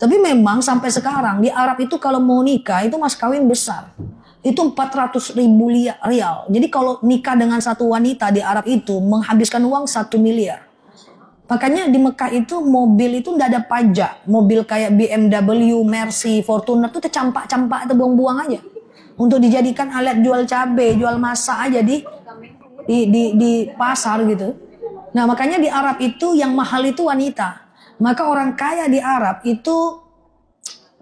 Tapi memang sampai sekarang di Arab itu kalau mau nikah itu mas kawin besar. Itu 400.000 rial. Jadi kalau nikah dengan satu wanita di Arab itu menghabiskan uang 1 miliar. Makanya di Mekah itu mobil itu nggak ada pajak. Mobil kayak BMW, Mercy, Fortuner itu tercampak-campak atau buang-buang aja. Untuk dijadikan alat jual cabai, jual masak aja di pasar gitu. Nah makanya di Arab itu yang mahal itu wanita. Maka orang kaya di Arab itu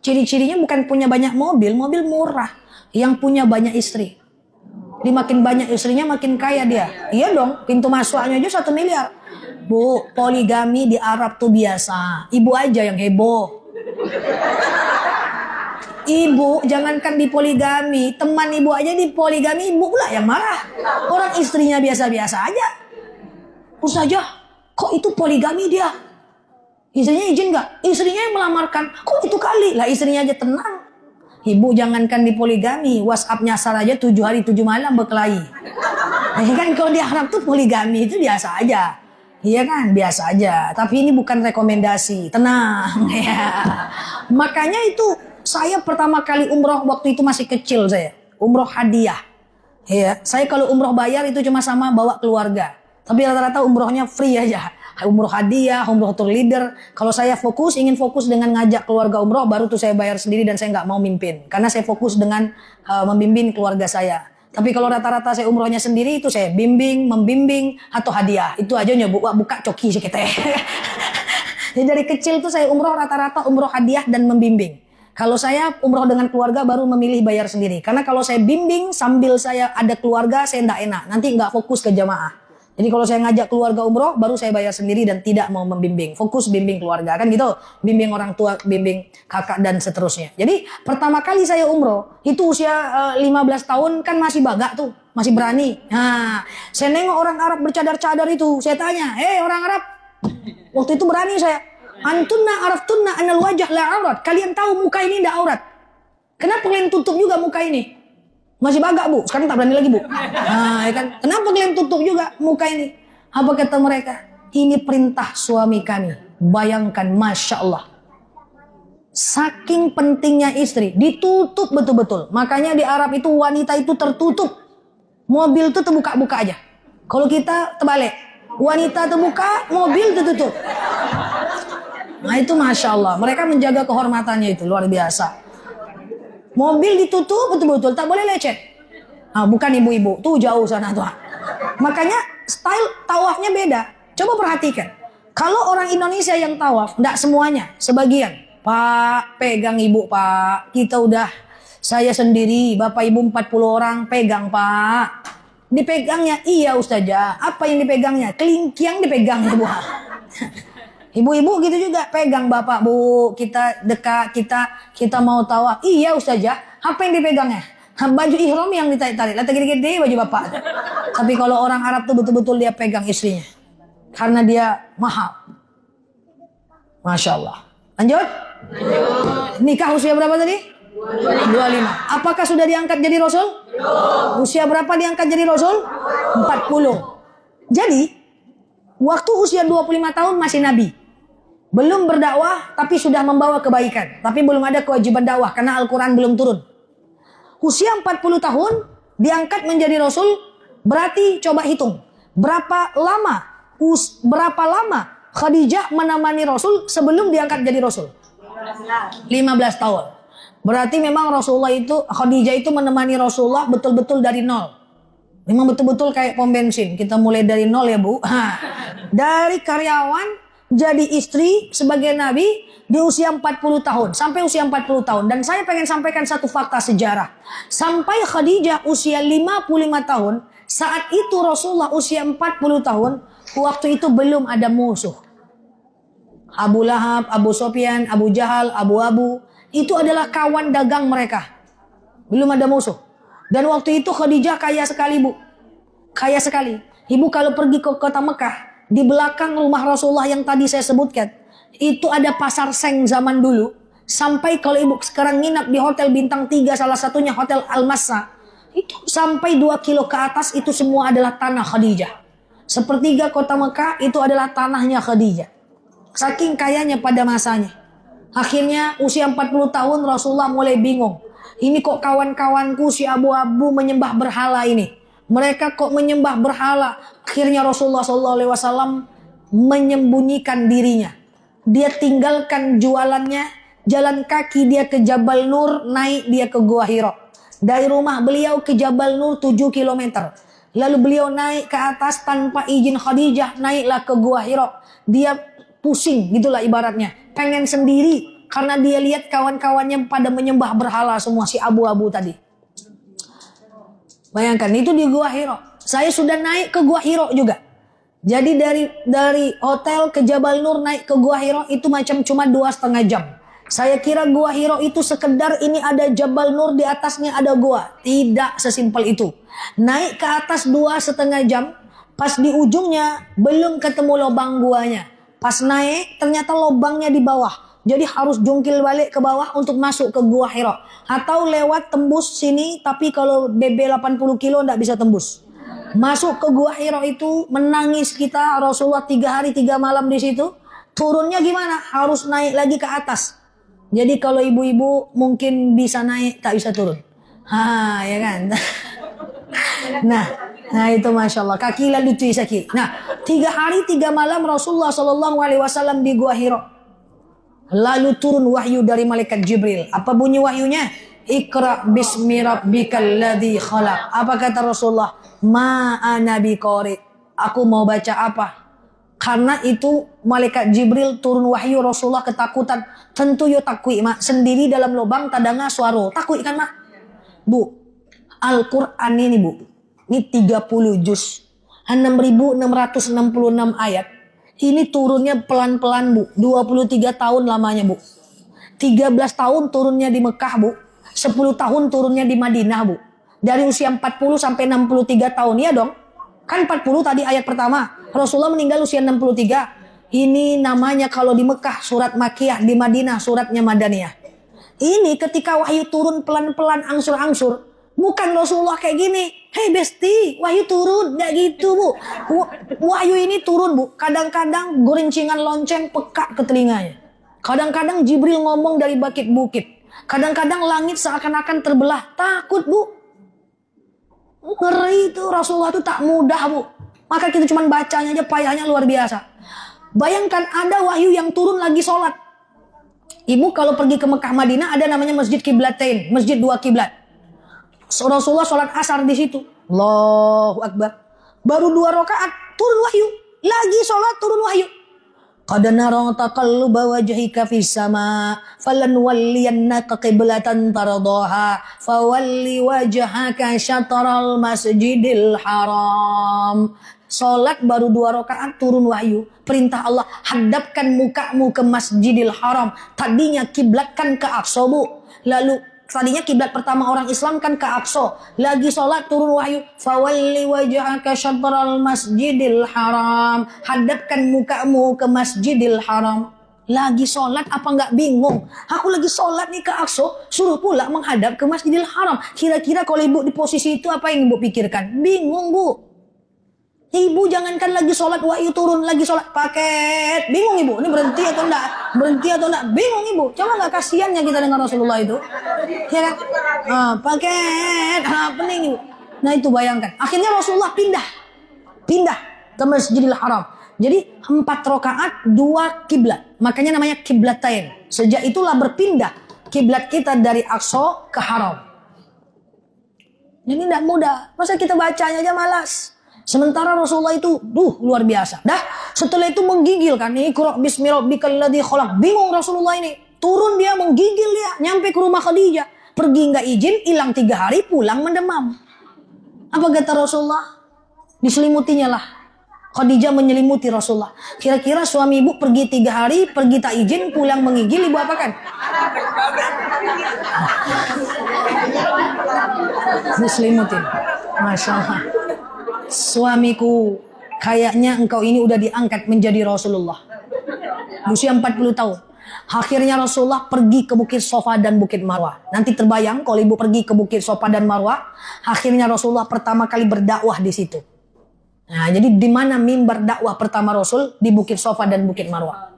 ciri-cirinya bukan punya banyak mobil murah. Yang punya banyak istri. Jadi makin banyak istrinya makin kaya dia. Iya dong, pintu masuknya aja 1 miliar. Bu, poligami di Arab tuh biasa. Ibu aja yang heboh. Ibu, jangankan di poligami, teman ibu aja di poligami, ibu pula yang marah. Orang istrinya biasa-biasa aja. Ustazah, kok itu poligami dia? Istrinya izin nggak? Istrinya yang melamarkan. Kok itu kali? Lah istrinya aja tenang. Ibu jangankan di poligami, WhatsApp nyasar aja 7 hari 7 malam berkelahi. Kan kalau di Arab tuh poligami itu biasa aja. Iya kan, biasa aja. Tapi ini bukan rekomendasi. Tenang ya. Makanya itu saya pertama kali umroh waktu itu masih kecil saya. Umroh hadiah. Ya, saya kalau umroh bayar itu cuma sama bawa keluarga. Tapi rata-rata umrohnya free aja. Umroh hadiah, umroh tour leader. Kalau saya ingin fokus dengan ngajak keluarga umroh, baru tuh saya bayar sendiri dan saya nggak mau mimpin. Karena saya fokus dengan membimbing keluarga saya. Tapi kalau rata-rata saya umrohnya sendiri, itu saya membimbing, atau hadiah. Itu aja buka coki sih kita. Jadi dari kecil tuh saya umroh rata-rata umroh hadiah dan membimbing. Kalau saya umroh dengan keluarga baru memilih bayar sendiri. Karena kalau saya bimbing sambil saya ada keluarga, saya nggak enak. Nanti nggak fokus ke jamaah. Jadi kalau saya ngajak keluarga umroh, baru saya bayar sendiri dan tidak mau membimbing. Fokus bimbing keluarga, kan gitu. Bimbing orang tua, bimbing kakak, dan seterusnya. Jadi pertama kali saya umroh, itu usia 15 tahun kan masih bagak tuh. Masih berani. Nah, saya nengok orang Arab bercadar-cadar itu. Saya tanya, orang Arab. Waktu itu berani saya. Antunna araftunna anal wajah la aurat. Kalian tahu muka ini tidak aurat. Kenapa kalian tutup juga muka ini? Masih bagak bu, sekarang tak berani lagi bu. Nah, ya kan? Kenapa kalian tutup juga muka ini? Apa kata mereka? Ini perintah suami kami. Bayangkan, Masya Allah. Saking pentingnya istri, ditutup betul-betul. Makanya di Arab itu wanita itu tertutup. Mobil itu terbuka-buka aja. Kalau kita terbalik, wanita terbuka, mobil tertutup. Nah itu Masya Allah. Mereka menjaga kehormatannya itu, luar biasa. Mobil ditutup betul-betul, tak boleh lecet. Nah, bukan ibu-ibu, tuh jauh sana tuh. Makanya style tawafnya beda. Coba perhatikan. Kalau orang Indonesia yang tawaf, enggak semuanya, sebagian. Pak, pegang ibu pak. Kita udah, saya sendiri, bapak ibu 40 orang, pegang pak. Dipegangnya, iya ustazah. Apa yang dipegangnya? Kelingkiang dipegang itu buah. Ibu-ibu gitu juga, pegang bapak bu, kita dekat, kita mau tawaf. Iya ustazah, apa yang dipegangnya? Baju ihram yang ditarik-tarik, lah gede-gede baju bapak. Tapi kalau orang Arab tuh betul-betul dia pegang istrinya, karena dia mahal. Masya Allah. Lanjut. Nikah usia berapa tadi? 25. Apakah sudah diangkat jadi Rasul? Usia berapa diangkat jadi Rasul? 40. Jadi waktu usia 25 tahun masih Nabi. Belum berdakwah tapi sudah membawa kebaikan. Tapi belum ada kewajiban dakwah karena Al-Quran belum turun. Usia 40 tahun diangkat menjadi Rasul. Berarti coba hitung. Berapa lama Khadijah menemani Rasul sebelum diangkat jadi Rasul? 15 tahun. Berarti memang Khadijah itu menemani Rasulullah betul-betul dari nol. Memang betul-betul kayak pom bensin. Kita mulai dari nol ya bu. Dari karyawan jadi istri sebagai nabi di usia 40 tahun. Sampai usia 40 tahun. Dan saya pengen sampaikan satu fakta sejarah. Sampai Khadijah usia 55 tahun. Saat itu Rasulullah usia 40 tahun. Waktu itu belum ada musuh. Abu Lahab, Abu Sufyan, Abu Jahal, Abu. Itu adalah kawan dagang mereka. Belum ada musuh. Dan waktu itu Khadijah kaya sekali bu. Kaya sekali. Ibu kalau pergi ke kota Mekah. Di belakang rumah Rasulullah yang tadi saya sebutkan. Itu ada pasar seng zaman dulu. Sampai kalau ibu sekarang nginap di hotel bintang 3. Salah satunya hotel Al-Massa. Itu sampai 2 kilo ke atas itu semua adalah tanah Khadijah. Sepertiga kota Mekah itu adalah tanahnya Khadijah. Saking kayanya pada masanya. Akhirnya usia 40 tahun Rasulullah mulai bingung. Ini kok kawan-kawanku si abu-abu menyembah berhala ini. Mereka kok menyembah berhala. Akhirnya Rasulullah SAW menyembunyikan dirinya. Dia tinggalkan jualannya, jalan kaki dia ke Jabal Nur, naik dia ke Gua Hira. Dari rumah beliau ke Jabal Nur 7 km. Lalu beliau naik ke atas tanpa izin Khadijah, naiklah ke Gua Hira. Dia pusing gitulah ibaratnya, pengen sendiri karena dia lihat kawan-kawannya pada menyembah berhala semua, si abu-abu tadi. Bayangkan itu di Gua Hira. Saya sudah naik ke Gua Hira juga. Jadi dari hotel ke Jabal Nur naik ke Gua Hira itu macam cuma 2,5 jam. Saya kira Gua Hira itu sekedar ini ada Jabal Nur, di atasnya ada gua. Tidak sesimpel itu. Naik ke atas 2,5 jam, pas di ujungnya belum ketemu lubang guanya. Pas naik ternyata lubangnya di bawah. Jadi harus jungkil balik ke bawah untuk masuk ke Gua Hira. Atau lewat tembus sini, tapi kalau BB 80 kilo tidak bisa tembus. Masuk ke Gua Hira itu menangis kita, Rasulullah 3 hari 3 malam di situ. Turunnya gimana? Harus naik lagi ke atas. Jadi kalau ibu-ibu mungkin bisa naik, tak bisa turun. Ya kan? Nah itu Masya Allah. Kaki lalu cuy sakit. Nah 3 hari 3 malam Rasulullah SAW di Gua Hira. Lalu turun wahyu dari malaikat Jibril. Apa bunyi wahyunya? Iqra bismi rabbikal ladzi khalaq. Apa kata Rasulullah? Ma ana biqari. Aku mau baca apa? Karena itu malaikat Jibril turun wahyu, Rasulullah ketakutan. Tentu yo takui mak, sendiri dalam lubang tadanga suara. Takui kan mak? Bu, Al-Quran ini bu, ini 30 juz, 6.666 ayat. Ini turunnya pelan-pelan bu, 23 tahun lamanya bu. 13 tahun turunnya di Mekah bu, 10 tahun turunnya di Madinah bu. Dari usia 40 sampai 63 tahun, ya dong. Kan 40 tadi ayat pertama, Rasulullah meninggal usia 63. Ini namanya kalau di Mekah surat Makkiyah, di Madinah suratnya Madaniyah. Ini ketika wahyu turun pelan-pelan angsur-angsur. Bukan Rasulullah kayak gini. Hei besti, wahyu turun. Nggak gitu bu. Wahyu ini turun bu. Kadang-kadang gorencingan lonceng peka ke telinganya. Kadang-kadang Jibril ngomong dari bukit-bukit. Kadang-kadang langit seakan-akan terbelah. Takut bu. Ngeri itu, Rasulullah itu tak mudah bu. Maka kita cuma bacanya aja payahnya luar biasa. Bayangkan ada wahyu yang turun lagi sholat. Ibu kalau pergi ke Mekah Madinah ada namanya Masjid Qiblatain, Masjid 2 kiblat. Rasulullah sholat asar di situ. Allahu Akbar. Baru 2 rakaat turun wahyu. Lagi sholat turun wahyu. Qad nara taqalluba wajhika fis sama falanwalliyannaka qiblatan tardaha fawalli wajhaka syatral masjidil haram. Salat baru 2 rakaat turun wahyu. Perintah Allah, hadapkan mukamu ke Masjidil Haram. Tadinya kiblat kan ke Aqsa bu. Lalu tadinya kiblat pertama orang Islam kan ke Aqsa. Lagi salat turun wahyu. Fawalli wajhaka syatral Masjidil Haram. Hadapkan mukamu ke Masjidil Haram. Lagi sholat apa nggak bingung? Aku lagi sholat nih ke Aqsa, suruh pula menghadap ke Masjidil Haram. Kira-kira kalau ibu di posisi itu apa yang ibu pikirkan? Bingung bu. Ibu jangankan lagi sholat wahyu turun, lagi sholat paket. Bingung ibu, ini berhenti atau enggak? Berhenti atau enggak? Bingung ibu. Coba nggak kasihannya kita dengan Rasulullah itu? Ya kan? Paket, pening ibu. Nah itu bayangkan. Akhirnya Rasulullah pindah ke Masjidil Haram. Jadi 4 rakaat 2 kiblat. Makanya namanya kiblatain. Sejak itulah berpindah kiblat kita dari Aqsa ke Haram. Ini tidak mudah. Masa kita bacanya aja malas. Sementara Rasulullah itu luar biasa. Dah setelah itu menggigil kan. Iqra bismi rabbikal ladzi khalaq. Bingung Rasulullah ini. Turun dia menggigil dia. Nyampe ke rumah Khadijah. Pergi nggak izin, hilang 3 hari, pulang mendemam. Apa kata Rasulullah? Diselimutinya lah. Khadijah menyelimuti Rasulullah. Kira-kira suami ibu pergi 3 hari, pergi tak izin, pulang menggigil, ibu apakan? Diselimutin. Masya Allah. Suamiku, kayaknya engkau ini udah diangkat menjadi Rasulullah. Usia 40 tahun. Akhirnya Rasulullah pergi ke Bukit Sofa dan Bukit Marwah. Nanti terbayang kalau ibu pergi ke Bukit Sofa dan Marwah, akhirnya Rasulullah pertama kali berdakwah di situ. Nah, jadi di mana mimbar dakwah pertama Rasul? Di Bukit Sofa dan Bukit Marwah.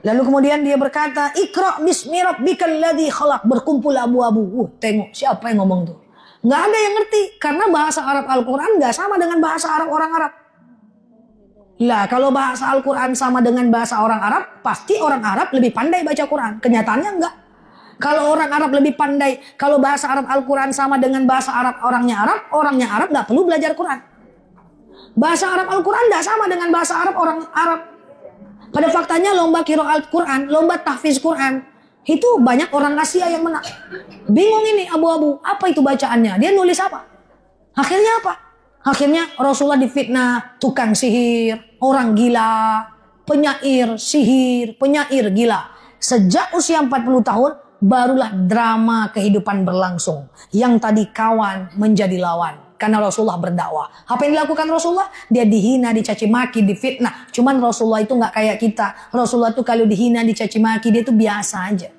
Lalu kemudian dia berkata, Iqra bismi rabbikal ladzi khalaq. Berkumpul abu-abu. Tengok siapa yang ngomong tuh. Nggak ada yang ngerti. Karena bahasa Arab Al-Quran nggak sama dengan bahasa Arab orang Arab. Lah kalau bahasa Al-Quran sama dengan bahasa orang Arab, pasti orang Arab lebih pandai baca Quran. Kenyataannya enggak. Kalau orang Arab lebih pandai, kalau bahasa Arab Al-Quran sama dengan bahasa Arab orangnya Arab nggak perlu belajar Quran. Bahasa Arab Al-Quran nggak sama dengan bahasa Arab orang Arab. Pada faktanya lomba qiraat Quran, lomba tahfiz Quran, itu banyak orang Asia yang menang. Bingung ini abu-abu, apa itu bacaannya? Dia nulis apa? Akhirnya apa? Akhirnya Rasulullah difitnah tukang sihir, orang gila, penyair sihir, penyair gila. Sejak usia 40 tahun barulah drama kehidupan berlangsung. Yang tadi kawan menjadi lawan karena Rasulullah berdakwah. Apa yang dilakukan Rasulullah? Dia dihina, dicaci maki, difitnah. Cuman Rasulullah itu nggak kayak kita. Rasulullah itu kalau dihina, dicaci maki, dia itu biasa aja.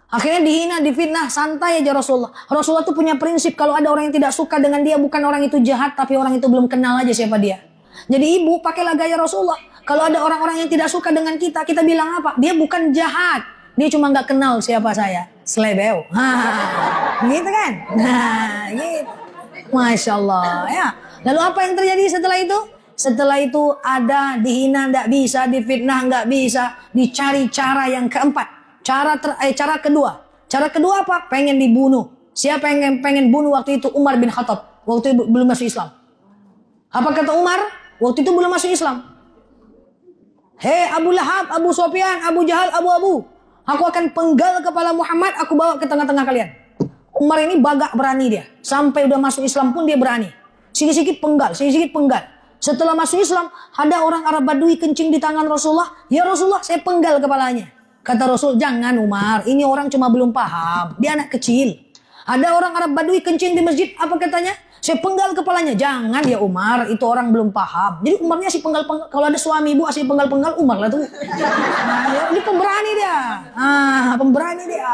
Akhirnya dihina, difitnah, santai aja Rasulullah. Rasulullah tuh punya prinsip, kalau ada orang yang tidak suka dengan dia, bukan orang itu jahat, tapi orang itu belum kenal aja siapa dia. Jadi ibu pakailah gaya Rasulullah. Kalau ada orang-orang yang tidak suka dengan kita, kita bilang apa? Dia bukan jahat, dia cuma nggak kenal siapa saya. Slebeo. Gitu kan? Nah, gitu. Masya Allah. Ya. Lalu apa yang terjadi setelah itu? Setelah itu ada dihina, nggak bisa, difitnah, nggak bisa, dicari cara yang keempat. Cara kedua apa? Pengen dibunuh. Siapa yang pengen bunuh waktu itu? Umar bin Khattab. Waktu itu belum masuk Islam. Apa kata Umar? Waktu itu belum masuk Islam. Hei Abu Lahab, Abu Sufyan, Abu Jahal, Abu. Aku akan penggal kepala Muhammad, aku bawa ke tengah-tengah kalian. Umar ini bagak berani dia. Sampai udah masuk Islam pun dia berani. Sikit-sikit penggal, sikit-sikit penggal. Setelah masuk Islam, ada orang Arab Badui kencing di tangan Rasulullah. Ya Rasulullah, saya penggal kepalanya. Kata Rasul, jangan Umar, ini orang cuma belum paham. Dia anak kecil. Ada orang Arab Badui kencing di masjid, apa katanya? Saya penggal kepalanya. Jangan ya Umar, itu orang belum paham. Jadi Umarnya si penggal-penggal. Kalau ada suami ibu asli penggal-penggal, Umar lah tuh. Nah, ini pemberani dia. Pemberani dia.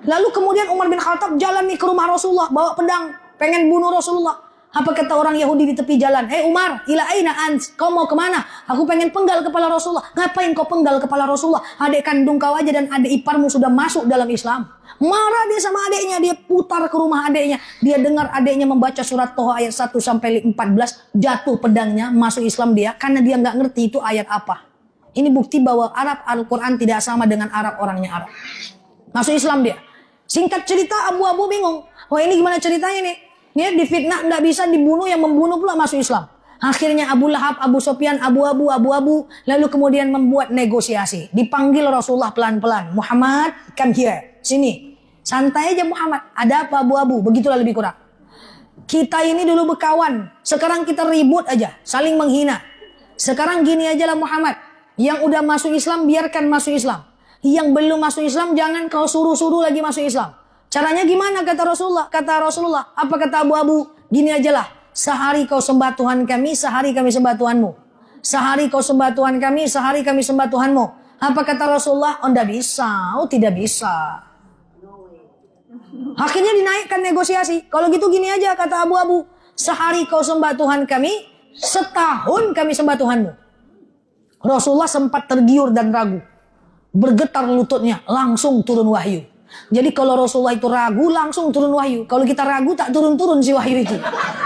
Lalu kemudian Umar bin Khattab jalan nih ke rumah Rasulullah, bawa pedang, pengen bunuh Rasulullah. Apa kata orang Yahudi di tepi jalan? Hei Umar, ila aina ant? Kau mau kemana? Aku pengen penggal kepala Rasulullah. Ngapain kau penggal kepala Rasulullah? Adik kandung kau aja dan adik iparmu sudah masuk dalam Islam. Marah dia sama adiknya, dia putar ke rumah adiknya. Dia dengar adiknya membaca surat Toha ayat 1 sampai 14, jatuh pedangnya, masuk Islam dia karena dia nggak ngerti itu ayat apa. Ini bukti bahwa Arab Al-Quran tidak sama dengan Arab orangnya Arab. Masuk Islam dia. Singkat cerita abu-abu bingung. Wah ini gimana ceritanya nih? Dia difitnah, nggak bisa dibunuh, yang membunuh pula masuk Islam. Akhirnya Abu Lahab, Abu Sufyan, abu-abu, lalu kemudian membuat negosiasi. Dipanggil Rasulullah pelan-pelan. Muhammad, come here, sini. Santai aja Muhammad. Ada apa abu-abu? Begitulah lebih kurang. Kita ini dulu berkawan, sekarang kita ribut aja, saling menghina. Sekarang gini aja lah Muhammad. Yang udah masuk Islam, biarkan masuk Islam. Yang belum masuk Islam, jangan kau suruh-suruh lagi masuk Islam. Caranya gimana kata Rasulullah? Kata Rasulullah, apa kata abu-abu? Gini aja lah. Sehari kau sembah Tuhan kami, sehari kami sembah Tuhanmu. Sehari kau sembah Tuhan kami, sehari kami sembah Tuhanmu. Apa kata Rasulullah? Oh tidak bisa, oh tidak bisa. Akhirnya dinaikkan negosiasi. Kalau gitu gini aja kata abu-abu. Sehari kau sembah Tuhan kami, setahun kami sembah Tuhanmu. Rasulullah sempat tergiur dan ragu. Bergetar lututnya, langsung turun wahyu. Jadi kalau Rasulullah itu ragu, langsung turun wahyu. Kalau kita ragu, tak turun-turun si wahyu itu.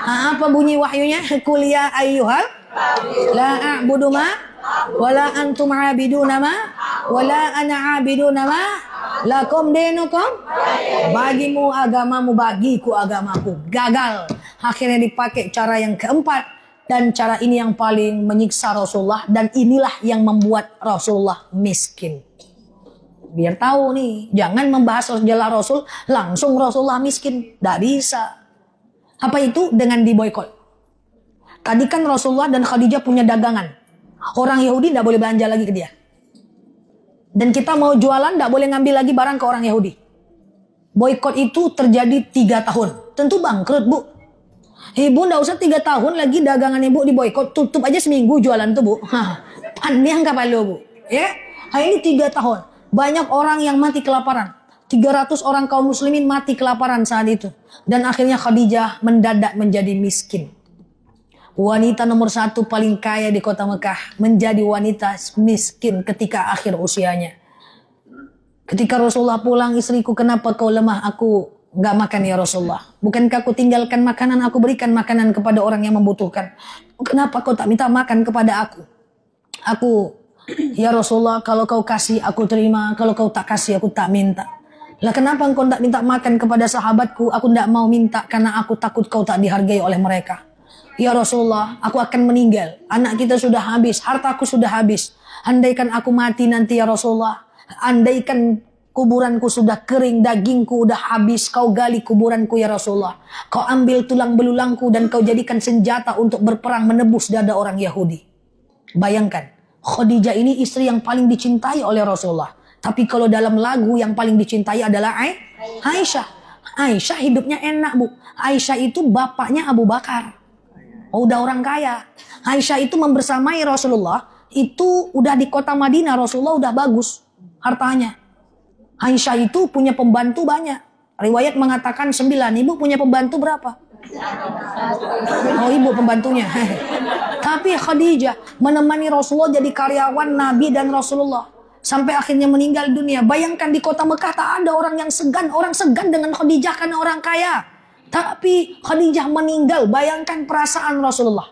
Apa bunyi wahyunya? Qul ya ayyuhal la a'budu ma wala antum abiduna ma wala ana abiduna ma lakum dinukum. Bagimu agamamu, bagiku agamaku. Gagal. Akhirnya dipakai cara yang keempat. Dan cara ini yang paling menyiksa Rasulullah. Dan inilah yang membuat Rasulullah miskin. Biar tahu nih, jangan membahas sejarah Rasul langsung Rasulullah miskin. Tidak bisa. Apa itu? Dengan diboykot. Tadi kan Rasulullah dan Khadijah punya dagangan. Orang Yahudi tidak boleh belanja lagi ke dia. Dan kita mau jualan tidak boleh ngambil lagi barang ke orang Yahudi. Boykot itu terjadi 3 tahun. Tentu bangkrut bu. Ibu tidak usah 3 tahun lagi dagangan ibu diboykot. Tutup aja seminggu jualan tuh bu. Panjang kapal bu. Ya, ini 3 tahun. Banyak orang yang mati kelaparan. 300 orang kaum muslimin mati kelaparan saat itu. Dan akhirnya Khadijah mendadak menjadi miskin. Wanita nomor 1 paling kaya di kota Mekah menjadi wanita miskin ketika akhir usianya. Ketika Rasulullah pulang, istriku, kenapa kau lemah? Aku nggak makan ya Rasulullah. Bukankah aku tinggalkan makanan, aku berikan makanan kepada orang yang membutuhkan. Kenapa kau tak minta makan kepada aku? Ya Rasulullah, kalau kau kasih aku terima, kalau kau tak kasih aku tak minta. Lah kenapa engkau tak minta makan kepada sahabatku? Aku tidak mau minta karena aku takut kau tak dihargai oleh mereka. Ya Rasulullah, aku akan meninggal. Anak kita sudah habis, hartaku sudah habis. Andaikan aku mati nanti ya Rasulullah, andaikan kuburanku sudah kering, dagingku udah habis, kau gali kuburanku ya Rasulullah. Kau ambil tulang belulangku dan kau jadikan senjata untuk berperang menebus dada orang Yahudi. Bayangkan, Khadijah ini istri yang paling dicintai oleh Rasulullah. Tapi kalau dalam lagu yang paling dicintai adalah Aisyah. Aisyah hidupnya enak, Bu. Aisyah itu bapaknya Abu Bakar. Oh, udah orang kaya. Aisyah itu membersamai Rasulullah. Itu udah di kota Madinah, Rasulullah udah bagus hartanya. Aisyah itu punya pembantu banyak. Riwayat mengatakan 9. Ibu punya pembantu berapa? Oh, ibu pembantunya. Tapi Khadijah menemani Rasulullah jadi karyawan Nabi dan Rasulullah. Sampai akhirnya meninggal dunia. Bayangkan di kota Mekah tak ada orang yang segan. Orang segan dengan Khadijah karena orang kaya. Tapi Khadijah meninggal. Bayangkan perasaan Rasulullah.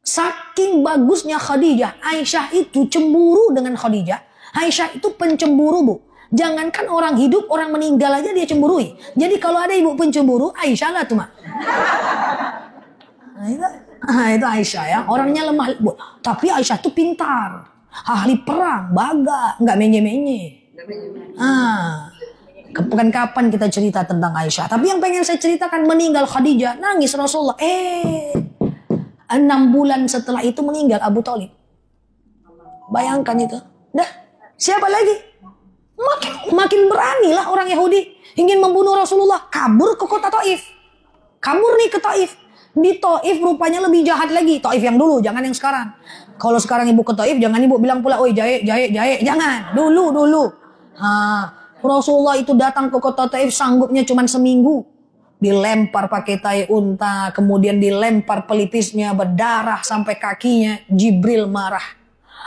Saking bagusnya Khadijah. Aisyah itu cemburu dengan Khadijah. Aisyah itu pencemburu, Bu. Jangankan orang hidup, orang meninggal aja dia cemburui. Jadi kalau ada ibu pencemburu, Aisyah lah tuh, Mak. Nah, itu Aisyah ya. Orangnya lemah, Bu. Tapi Aisyah tuh pintar. Ahli perang, baga, nggak menye-menye. Kapan kita cerita tentang Aisyah. Tapi yang pengen saya ceritakan, meninggal Khadijah, nangis Rasulullah. 6 bulan setelah itu meninggal Abu Thalib. Bayangkan itu. Dah, siapa lagi? Makin beranilah orang Yahudi ingin membunuh Rasulullah. Kabur ke kota Taif. Kabur nih ke Taif. Di Taif rupanya lebih jahat lagi. Taif yang dulu, jangan yang sekarang. Kalau sekarang ibu ke Taif, jangan ibu bilang pula, oi jahe. Jangan. Dulu. Rasulullah itu datang ke kota Taif sanggupnya cuma seminggu. Dilempar pakai tai unta, kemudian dilempar pelipisnya, berdarah sampai kakinya. Jibril marah.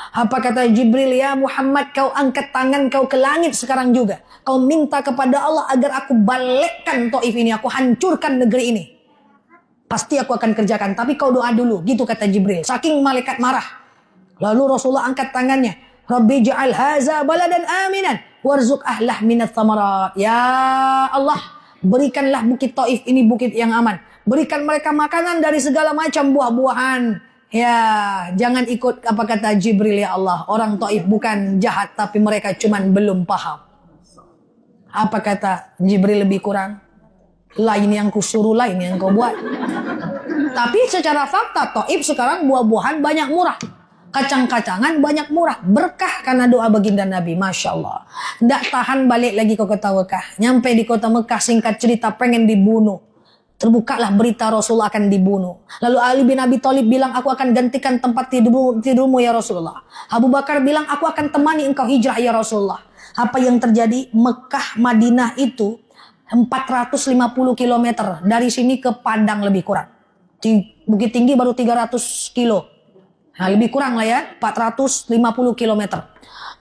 Apa kata Jibril? Ya Muhammad, kau angkat tangan kau ke langit sekarang juga. Kau minta kepada Allah agar aku balikkan Taif ini, aku hancurkan negeri ini. Pasti aku akan kerjakan, tapi kau doa dulu. Gitu kata Jibril. Saking malaikat marah. Lalu Rasulullah angkat tangannya. Rabbi ja'al haza baladan aminan warzuq ahlah minat thamarat. Ya Allah, berikanlah bukit Taif ini bukit yang aman. Berikan mereka makanan dari segala macam buah-buahan. Ya, jangan ikut apa kata Jibril ya Allah. Orang Taif bukan jahat, tapi mereka cuman belum paham. Apa kata Jibril lebih kurang? Lain yang kusuruh, lain yang kau buat. Tapi secara fakta Taif sekarang buah-buahan banyak murah. Kacang-kacangan banyak murah. Berkah karena doa baginda Nabi. Masya Allah. Tidak tahan balik lagi ke kota Mekah. Nyampe di kota Mekah, singkat cerita pengen dibunuh. Terbukalah berita Rasulullah akan dibunuh. Lalu Ali bin Abi Thalib bilang, aku akan gantikan tempat tidurmu ya Rasulullah. Abu Bakar bilang, aku akan temani engkau hijrah ya Rasulullah. Apa yang terjadi? Mekah Madinah itu 450 km. Dari sini ke Padang lebih kurang. Di Bukit Tinggi baru 300 kilo. Nah, lebih kurang lah ya, 450 km.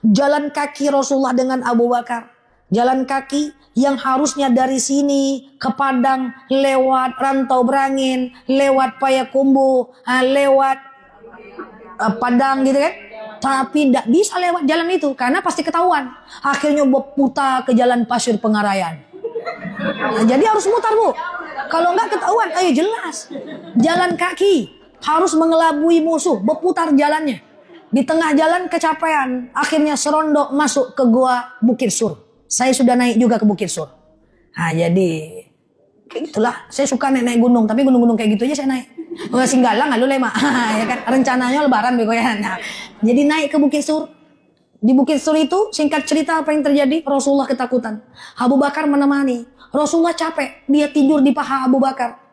Jalan kaki Rasulullah dengan Abu Bakar. Jalan kaki yang harusnya dari sini ke Padang, lewat Rantau Berangin, lewat Payakumbuh, lewat Padang gitu kan. Tapi tidak bisa lewat jalan itu, karena pasti ketahuan. Akhirnya berputar ke jalan Pasir Pengarayan. Nah, jadi harus mutar, Bu. Kalau nggak ketahuan, ayo jelas. Jalan kaki. Harus mengelabui musuh, berputar jalannya. Di tengah jalan kecapean, akhirnya serondok masuk ke gua Bukit Sur. Saya sudah naik juga ke Bukit Sur. Nah, jadi itulah, saya suka naik gunung, tapi gunung-gunung kayak gitu aja saya naik. Singgalang lalu lema, ya kan? Rencananya lebaran bego ya. Nah, jadi naik ke Bukit Sur. Di Bukit Sur itu, singkat cerita apa yang terjadi? Rasulullah ketakutan. Abu Bakar menemani. Rasulullah capek, dia tidur di paha Abu Bakar.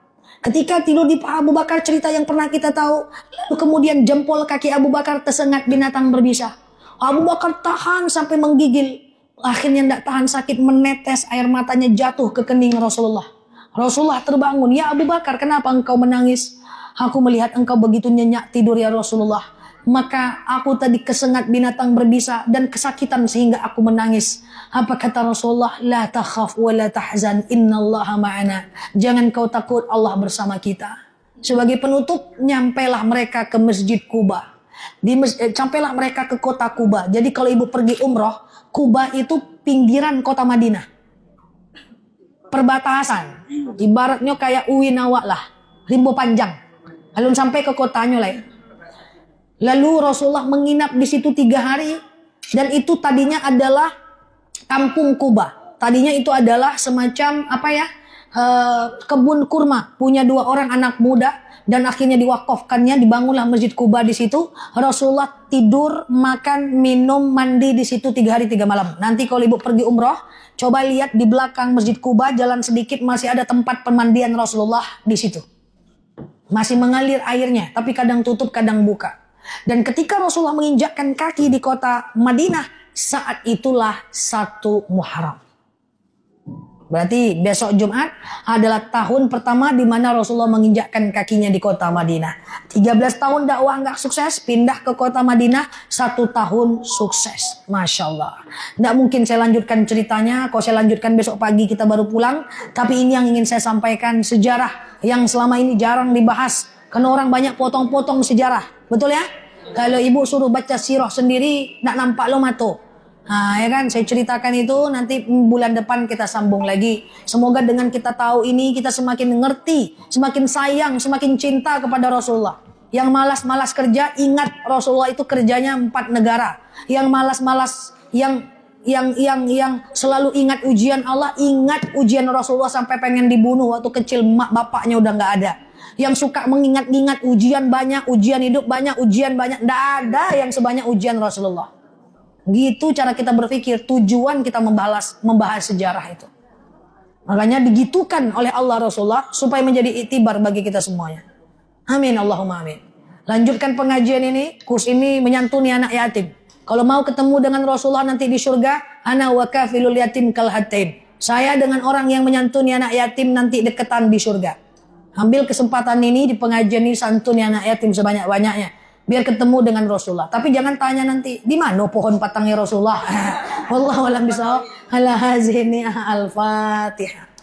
Ketika tidur di paha Abu Bakar, cerita yang pernah kita tahu. Lalu kemudian jempol kaki Abu Bakar tersengat binatang berbisa. Abu Bakar tahan sampai menggigil. Akhirnya tidak tahan sakit, menetes air matanya jatuh ke kening Rasulullah. Rasulullah terbangun. Ya Abu Bakar, kenapa engkau menangis? Aku melihat engkau begitu nyenyak tidur ya Rasulullah. Maka aku tadi kesengat binatang berbisa dan kesakitan sehingga aku menangis. Apa kata Rasulullah? La takhaf wa la tahzan, innallaha ma'ana. Jangan kau takut, Allah bersama kita. Sebagai penutup, nyampailah mereka ke Masjid Quba. Sampailah mereka ke kota Quba. Jadi kalau ibu pergi umroh, Quba itu pinggiran kota Madinah. Perbatasan. Ibaratnya kayak Uwinawa lah. Rimbo panjang. Lalu sampai ke kotanya lah. Lalu Rasulullah menginap di situ 3 hari. Dan itu tadinya adalah kampung Quba. Tadinya itu adalah semacam kebun kurma. Punya 2 orang anak muda. Dan akhirnya diwakafkannya, dibangunlah Masjid Quba di situ. Rasulullah tidur, makan, minum, mandi di situ 3 hari 3 malam. Nanti kalau ibu pergi umroh, coba lihat di belakang Masjid Quba, jalan sedikit masih ada tempat pemandian Rasulullah di situ. Masih mengalir airnya, tapi kadang tutup, kadang buka. Dan ketika Rasulullah menginjakkan kaki di kota Madinah, saat itulah 1 Muharram. Berarti besok Jumat adalah tahun pertama di mana Rasulullah menginjakkan kakinya di kota Madinah. 13 tahun dakwah nggak sukses, pindah ke kota Madinah, 1 tahun sukses. Masya Allah. Nggak mungkin saya lanjutkan ceritanya. Kalau saya lanjutkan besok pagi kita baru pulang. Tapi ini yang ingin saya sampaikan, sejarah yang selama ini jarang dibahas. Karena orang banyak potong-potong sejarah. Betul ya? Kalau ibu suruh baca sirah sendiri, nggak nampak lo mato. Nah, ya kan, saya ceritakan itu, nanti bulan depan kita sambung lagi. Semoga dengan kita tahu ini, kita semakin ngerti, semakin sayang, semakin cinta kepada Rasulullah. Yang malas-malas kerja, ingat Rasulullah itu kerjanya 4 negara. Yang malas-malas, yang selalu ingat ujian Allah, ingat ujian Rasulullah sampai pengen dibunuh waktu kecil, mak bapaknya udah nggak ada. Yang suka mengingat-ingat ujian banyak, ujian hidup banyak, ujian banyak, nggak ada yang sebanyak ujian Rasulullah. Gitu cara kita berpikir, tujuan kita membahas sejarah itu. Makanya digitukan oleh Allah Rasulullah supaya menjadi iktibar bagi kita semuanya. Amin, Allahumma amin. Lanjutkan pengajian ini, kurs ini menyantuni anak yatim. Kalau mau ketemu dengan Rasulullah nanti di surga, ana wa kafilul yatim kal hatain. Saya dengan orang yang menyantuni anak yatim nanti deketan di surga. Ambil kesempatan ini di pengajian ini, santuni anak yatim sebanyak-banyaknya. Biar ketemu dengan Rasulullah. Tapi jangan tanya nanti, di mana pohon patangnya Rasulullah? Wallahu a'lam bishawab. Ala hazini al-Fatihah.